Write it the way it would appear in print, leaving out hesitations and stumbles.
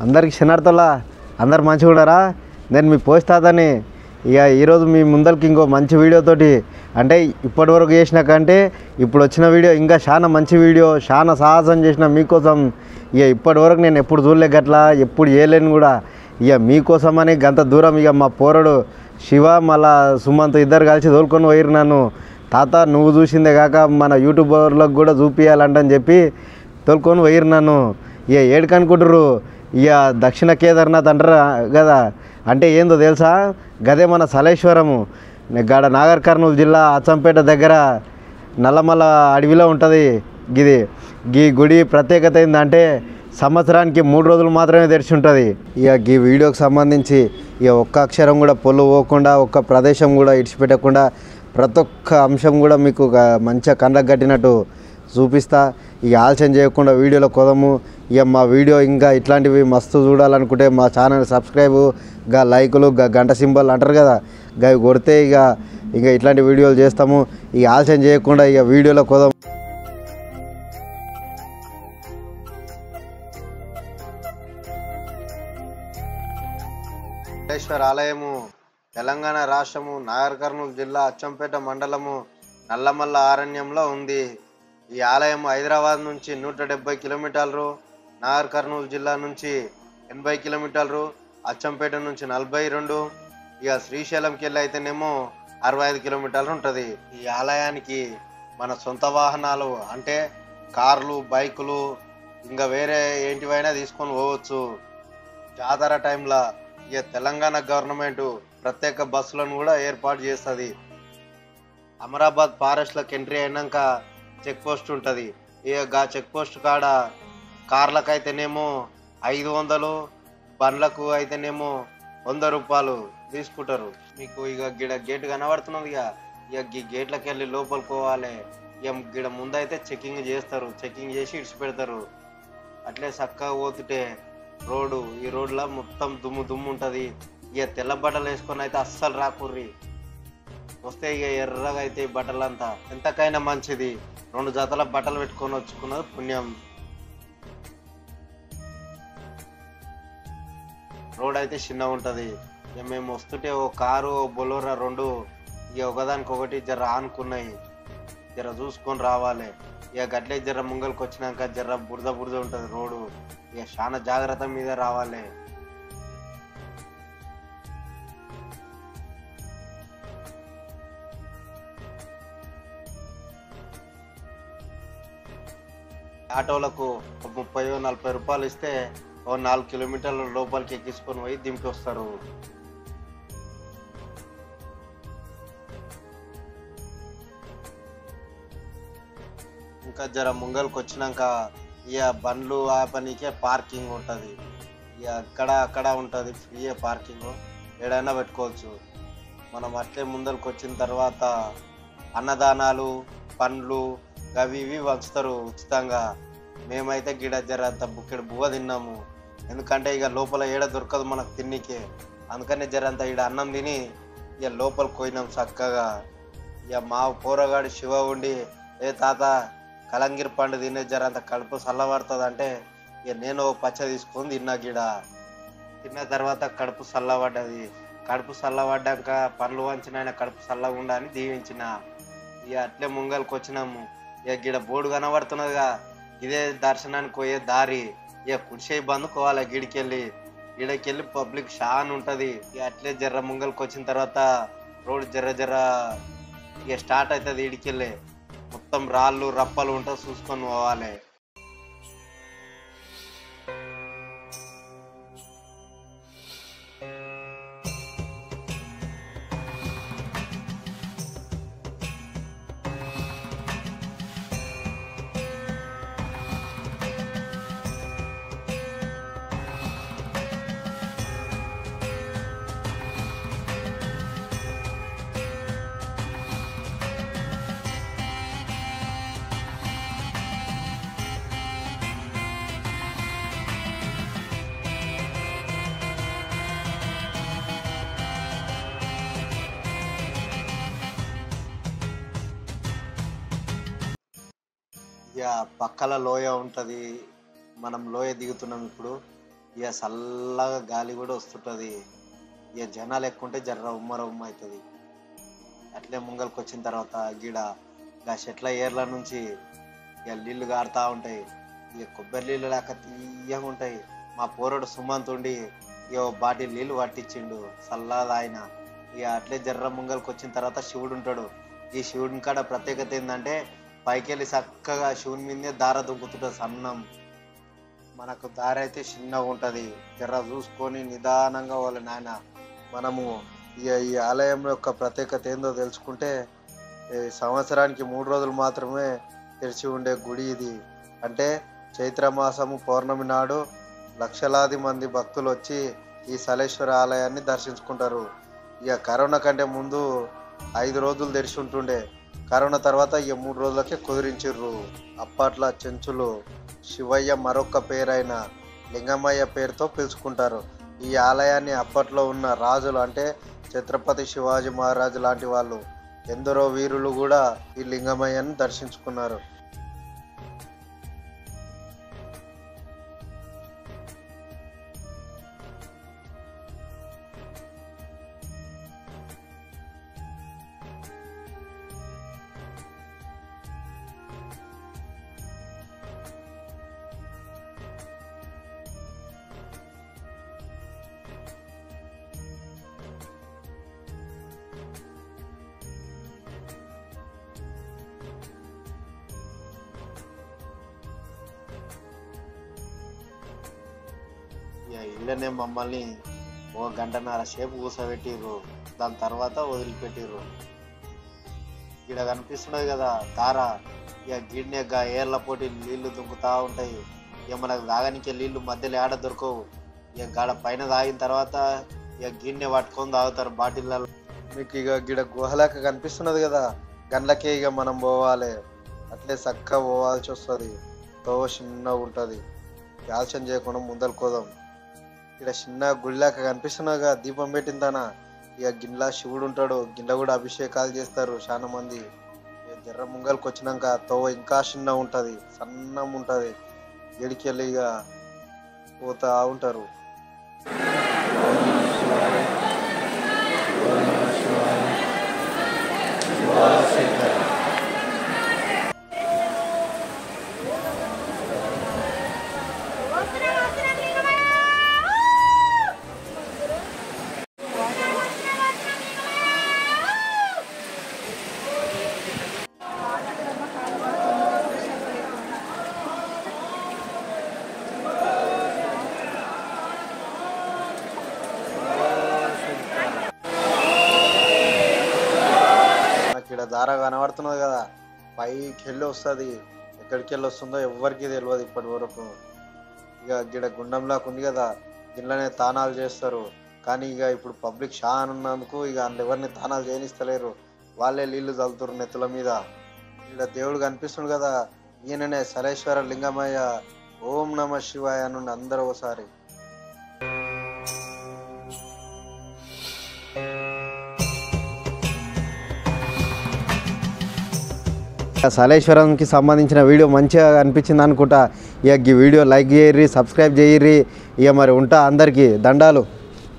అందరికి క్షణార్థలా అందరు మంచిగా ఉన్నారా? నేను మీ పోస్తాదని ఇక ఈరోజు మీ ముందరికి ఇంకో మంచి వీడియోతోటి అంటే ఇప్పటివరకు చేసిన కంటే ఇప్పుడు వచ్చిన వీడియో ఇంకా చాలా మంచి వీడియో, చాలా సాహసం చేసిన మీకోసం. ఇక ఇప్పటివరకు నేను ఎప్పుడు చూడలేక అట్లా ఎప్పుడు చేయలేను కూడా. ఇక మీకోసమని గంత దూరం ఇక మా పోరడు శివ మళ్ళా సుమంత్ ఇద్దరు కలిసి తోలుకొని పోయిరు నన్ను. తాత నువ్వు చూసిందే కాక మన యూట్యూబర్లకు కూడా చూపించాలంటని చెప్పి తోలుకొని పోయిరు నన్ను. ఇక ఏడికి అనుకుంటారు, ఇక దక్షిణ కేదార్నాథ్ అంటారు కదా, అంటే ఏందో తెలుసా? గదే మన సలేశ్వరము గాడ నాగర్ కర్నూలు జిల్లా అచ్చంపేట దగ్గర నల్లమల్ల అడవిలో ఉంటుంది. గిది గీ గుడి ప్రత్యేకత ఏంటంటే సంవత్సరానికి 3 రోజులు మాత్రమే తెరిచి ఉంటుంది. ఇక ఈ వీడియోకి సంబంధించి ఇక ఒక్క అక్షరం కూడా పొల్లు పోకుండా, ఒక్క ప్రదేశం కూడా ఇడిచిపెట్టకుండా ప్రతి ఒక్క అంశం కూడా మీకు మంచిగా కళ్ళకు కట్టినట్టు చూపిస్తా. ఇక ఆలస్యం చేయకుండా వీడియోలో కొదము. ఇక మా వీడియో ఇంకా ఇట్లాంటివి మస్తు చూడాలనుకుంటే మా ఛానల్ సబ్స్క్రైబ్, లైకులు, గంట సింబల్ అంటారు కదా, అవి కొడితే ఇక ఇట్లాంటి వీడియోలు చేస్తాము. ఇక ఆలస్యం చేయకుండా ఇక వీడియోలో కొదము. వెంకటేశ్వర ఆలయము తెలంగాణ రాష్ట్రము నాగర్ కర్నూలు జిల్లా అచ్చంపేట మండలము నల్లమల్ల అరణ్యంలో ఉంది. ఈ ఆలయం హైదరాబాద్ నుంచి 170 కిలోమీటర్లు, నాగర్ కర్నూలు జిల్లా నుంచి 80 కిలోమీటర్లు, అచ్చంపేట నుంచి 42, ఇక శ్రీశైలంకి వెళ్ళి అయితేనేమో 65 కిలోమీటర్లు ఉంటుంది. ఈ ఆలయానికి మన సొంత వాహనాలు అంటే కార్లు, బైకులు ఇంకా వేరే ఏంటివైనా తీసుకొని పోవచ్చు. జాతర టైంలో ఇక తెలంగాణ గవర్నమెంట్ ప్రత్యేక బస్సులను కూడా ఏర్పాటు చేస్తుంది. అమరాబాద్ ఫారెస్ట్లకు ఎంట్రీ అయినాక చెక్ పోస్ట్ ఉంటుంది. ఇక చెక్ పోస్ట్ కాడ కార్లకు అయితేనేమో 500, బండ్లకు అయితేనేమో 100 రూపాయలు తీసుకుంటారు. మీకు ఇక గేట్ కనబడుతున్నది. ఇక ఈ గేట్లకు వెళ్ళి లోపలికి పోవాలి. ఇక గిడ ముందైతే చెకింగ్ చేస్తారు, చెకింగ్ చేసి ఇడిచి పెడతారు. అట్లే చక్కగా పోతుంటే రోడ్డు, ఈ రోడ్లో మొత్తం దుమ్ము ఉంటుంది. ఇక తెల్ల బట్టలు వేసుకొని అయితే అస్సలు రాకుర్రి, వస్తే ఇక ఎర్రగా అయితే ఈ బట్టలంతా ఎంతకైనా మంచిది. 2 జతల బట్టలు పెట్టుకొని వచ్చుకున్నది పుణ్యం. రోడ్ అయితే చిన్నగా ఉంటుంది. ఇక మేము వస్తుంటే ఓ కారు, ఓ బొలోరా 2 ఇక ఒకదానికొకటి జర ఆనుకున్నాయి. జర చూసుకొని రావాలి. ఇక గట్లే జర ముంగల్కి వచ్చినాక జర బురద ఉంటుంది రోడ్డు. ఇక చాలా జాగ్రత్త మీద రావాలి. ఆటోలకు 30-40 రూపాయలు ఇస్తే ఓ 4 కిలోమీటర్ల లోపలికి ఎక్కించుకొని పోయి దింపి వస్తారు. ఇంకా జర ముంగల్కి వచ్చినాక ఇక బండ్లు ఆపనీకే పార్కింగ్ ఉంటుంది. ఇక అక్కడ ఉంటుంది ఫ్రీ పార్కింగ్, ఏడైనా పెట్టుకోవచ్చు. మనం అట్లే ముందరికి వచ్చిన తర్వాత అన్నదానాలు, పండ్లు అవి ఇవి వంచుతారు ఉచితంగా. మేమైతే గిడ జర అంత బుక్కెడు బువ్వ తిన్నాము. ఎందుకంటే ఇక లోపల ఏడ దొరకదు మనకు తిన్నికే. అందుకని జర అంత ఈడ అన్నం తిని ఇక లోపలికి పోయినాం చక్కగా. ఇక మా పోరగాడు శివ ఉండి, ఏ తాత కలంగిరి పండు తినే జర అంత కడుపు చల్లబడుతుంది అంటే ఇక నేను పచ్చ తీసుకొని తిన్నా. గిడ తిన్న తర్వాత కడుపు చల్లబడ్డది. కడుపు చల్లబడ్డాక పండ్లు వంచిన ఆయన కడుపు చల్లగా ఉండాలని దీవించిన. ఇక అట్లే ముంగల్కి వచ్చినాము. ఇక గిడ బోర్డు కనబడుతున్నదిగా, ఇదే దర్శనానికి పోయే దారి. ఇక కుడిసే బందుకోవాలి. గిడకెళ్ళి పబ్లిక్ షాన్ ఉంటుంది. ఇక అట్లే జర్ర ముంగల్కి వచ్చిన తర్వాత రోడ్ జర్ర ఇక స్టార్ట్ అవుతుంది. ఇడికెళ్ళి మొత్తం రాళ్ళు రప్పలు ఉంటా చూసుకొని పోవాలి. ఇక పక్కల లోయ ఉంటుంది. మనం లోయ దిగుతున్నాం ఇప్పుడు. ఇక చల్లగా గాలి కూడా వస్తుంటుంది. ఇక జనాలు ఎక్కువ ఉంటే జర్ర ఉమ్మర ఉమ్మ అవుతుంది. అట్లే ముంగల్కి వచ్చిన తర్వాత గిడ గా చెట్ల ఏర్ల నుంచి ఇక నీళ్లు గారుతూ ఉంటాయి. ఇక కొబ్బరి నీళ్ళు లేక తీయగా ఉంటాయి. మా పోరడు సుమంత్ ఉండి ఇక బాటిల్ నీళ్ళు పట్టించిండు చల్లగా ఆయన. ఇక అట్లే జర్ర ముంగల్కి వచ్చిన తర్వాత శివుడు ఉంటాడు. ఈ శివుని కాడ ప్రత్యేకత ఏంటంటే పైకి వెళ్ళి చక్కగా శివుని మీదే దార దుంకుతుంటుంది సన్నం. మనకు దారి అయితే చిన్నగా ఉంటుంది. జర్ర చూసుకొని నిదానంగా వాళ్ళ నాయన మనము ఈ ఆలయం యొక్క ప్రత్యేకత ఏందో తెలుసుకుంటే సంవత్సరానికి 3 రోజులు మాత్రమే తెరిచి ఉండే గుడి ఇది. అంటే చైత్రమాసము పౌర్ణమి నాడు లక్షలాది మంది భక్తులు వచ్చి ఈ సలేశ్వర ఆలయాన్ని దర్శించుకుంటారు. ఇక కరోనా కంటే ముందు 5 రోజులు తెరిచి ఉంటుండే. కరోనా తర్వాత ఇక 3 రోజులకే కుదిరించిర్రు. అప్పట్లో చెంచులు శివయ్య మరొక పేరైన లింగమయ్య పేరుతో పిలుచుకుంటారు. ఈ ఆలయాన్ని అప్పట్లో ఉన్న రాజులు అంటే ఛత్రపతి శివాజీ మహారాజు లాంటి వాళ్ళు ఎందరో వీరులు కూడా ఈ లింగమయ్యను దర్శించుకున్నారు. ఇళ్ళనే మమ్మల్ని 1 గంటన్నర సేపు కూర్చోబెట్టిర్రు. దాని తర్వాత వదిలిపెట్టిర్రు. ఇక్కడ కనిపిస్తున్నది కదా దార, ఇక గిన్నె ఏర్ల పోటీ నీళ్లు దుంకుతా ఉంటాయి. ఇక మనకు తాగనికే నీళ్లు మధ్యలో ఏడ దొరకవు. ఇక గాడ పైన తాగిన తర్వాత ఇక గిన్నె పట్టుకొని తాగుతారు బాటిళ్ళలో. మీకు ఇక గిడ గుహలాక కనిపిస్తున్నది కదా, గండ్లకే ఇక మనం పోవాలి. అట్లే చక్కగా పోవాల్సి వస్తుంది. తో చిన్నగా ఉంటుంది. ఆలస్యం చేయకుండా ముందలు కోదాం. ఇక్కడ చిన్న గుడిలాక కనిపిస్తున్నాగా దీపం పెట్టిందానా. ఇక గిన్నెలా శివుడు ఉంటాడు. గిన్నె కూడా అభిషేకాలు చేస్తారు చాలా మంది. ఇక జర్ర ముంగల్కి వచ్చినాక తోవ ఇంకా చిన్న ఉంటుంది, సన్నం ఉంటుంది. ఎడికెళ్ళి ఇక పోతా ఉంటారు. ఇక్కడ దార కనబడుతున్నది కదా, పైకి వెళ్ళి వస్తుంది. ఎక్కడికి వెళ్ళి వస్తుందో ఎవరికి తెలియదు ఇప్పటి వరకు. ఇక గిడ గుండంలాగా ఉంది కదా, గిన్నెలనే తానాలు చేస్తారు. కానీ ఇక ఇప్పుడు పబ్లిక్ షా అని ఉన్నందుకు ఇక అందులో ఎవరిని తానాలు చేయనిస్తలేరు. వాళ్ళే నీళ్లు చల్లుతారు నెత్తుల మీద. ఇక్కడ దేవుడు కనిపిస్తుంది కదా, ఈయననే సలేశ్వర లింగమయ్య. ఓం నమ శివాయ నుండి అందరూ ఒకసారి. సలేశ్వరంకి సంబంధించిన వీడియో మంచిగా అనిపించింది అనుకుంటా. ఇక ఈ వీడియో లైక్ చేయర్రి, సబ్స్క్రైబ్ చేయర్రి. ఇక మరి ఉంటా. అందరికీ దండాలు.